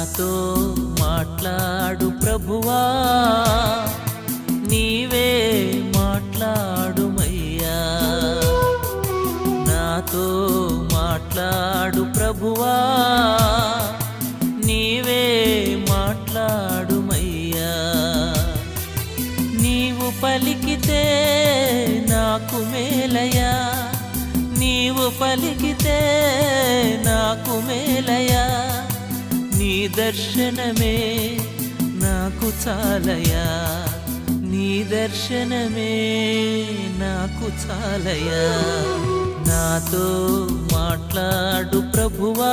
నాతో మాట్లాడు ప్రభువా, నీవే మాట్లాడుమయ్యా. నాతో మాట్లాడు ప్రభువా, నీవే మాట్లాడుమయ్యా. నీవు పలికితే నాకు మేలయా, నీవు పలికితే నాకు మేలయా. నీ దర్శనమే నాకు చాలయా, నీ దర్శనమే నాకు చాలయా. నాతో మాట్లాడు ప్రభువా,